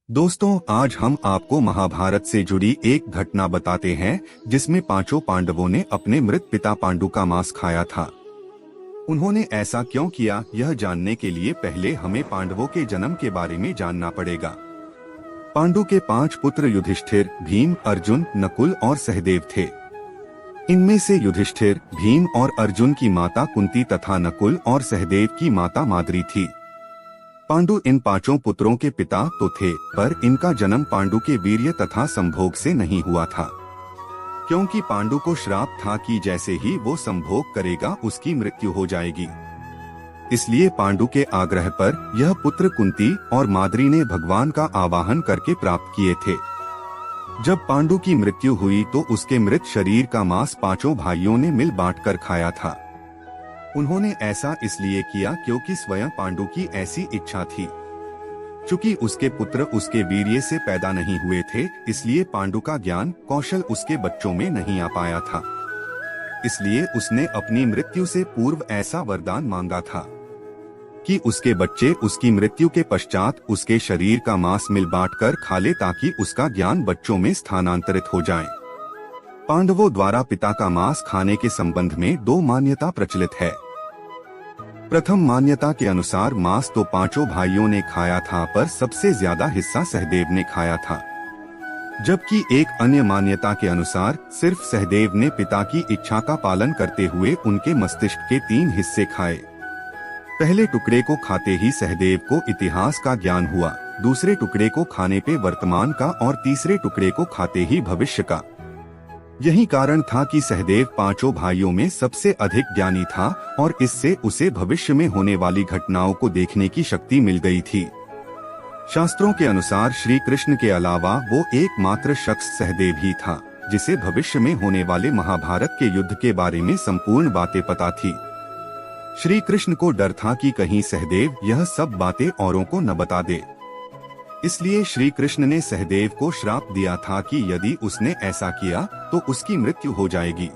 दोस्तों, आज हम आपको महाभारत से जुड़ी एक घटना बताते हैं जिसमें पांचों पांडवों ने अपने मृत पिता पांडु का मांस खाया था। उन्होंने ऐसा क्यों किया, यह जानने के लिए पहले हमें पांडवों के जन्म के बारे में जानना पड़ेगा। पांडु के 5 पुत्र युधिष्ठिर, भीम, अर्जुन, नकुल और सहदेव थे। इनमें से युधिष्ठिर, भीम और अर्जुन की माता कुंती तथा नकुल और सहदेव की माता माद्री थी। पांडु इन 5 पुत्रों के पिता तो थे, पर इनका जन्म पांडु के वीर्य तथा संभोग से नहीं हुआ था, क्योंकि पांडु को श्राप था कि जैसे ही वो संभोग करेगा उसकी मृत्यु हो जाएगी। इसलिए पांडु के आग्रह पर यह पुत्र कुंती और माद्री ने भगवान का आवाहन करके प्राप्त किए थे। जब पांडु की मृत्यु हुई तो उसके मृत शरीर का मांस 5 भाइयों ने मिल बांटकर खाया था। उन्होंने ऐसा इसलिए किया क्योंकि स्वयं पांडु की ऐसी इच्छा थी। चूंकि उसके पुत्र उसके वीर्य से पैदा नहीं हुए थे, इसलिए पांडु का ज्ञान कौशल उसके बच्चों में नहीं आ पाया था। इसलिए उसने अपनी मृत्यु से पूर्व ऐसा वरदान मांगा था कि उसके बच्चे उसकी मृत्यु के पश्चात उसके शरीर का मांस मिल बांटकर खा ले, ताकि उसका ज्ञान बच्चों में स्थानांतरित हो जाए। पांडवों द्वारा पिता का मांस खाने के संबंध में 2 मान्यता प्रचलित है। प्रथम मान्यता के अनुसार मांस तो 5 भाइयों ने खाया था, पर सबसे ज्यादा हिस्सा सहदेव ने खाया था। जबकि एक अन्य मान्यता के अनुसार सिर्फ सहदेव ने पिता की इच्छा का पालन करते हुए उनके मस्तिष्क के 3 हिस्से खाए। पहले टुकड़े को खाते ही सहदेव को इतिहास का ज्ञान हुआ, दूसरे टुकड़े को खाने पे वर्तमान का और तीसरे टुकड़े को खाते ही भविष्य का। यही कारण था कि सहदेव 5 भाइयों में सबसे अधिक ज्ञानी था और इससे उसे भविष्य में होने वाली घटनाओं को देखने की शक्ति मिल गई थी। शास्त्रों के अनुसार श्री कृष्ण के अलावा वो एकमात्र शख्स सहदेव ही था जिसे भविष्य में होने वाले महाभारत के युद्ध के बारे में संपूर्ण बातें पता थी। श्री कृष्ण को डर था कि कहीं सहदेव यह सब बातें औरों को न बता दे। इसलिए श्री कृष्ण ने सहदेव को श्राप दिया था कि यदि उसने ऐसा किया तो उसकी मृत्यु हो जाएगी।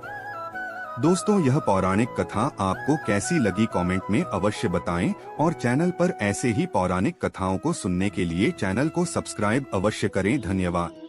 दोस्तों, यह पौराणिक कथा आपको कैसी लगी कमेंट में अवश्य बताएं और चैनल पर ऐसे ही पौराणिक कथाओं को सुनने के लिए चैनल को सब्सक्राइब अवश्य करें। धन्यवाद।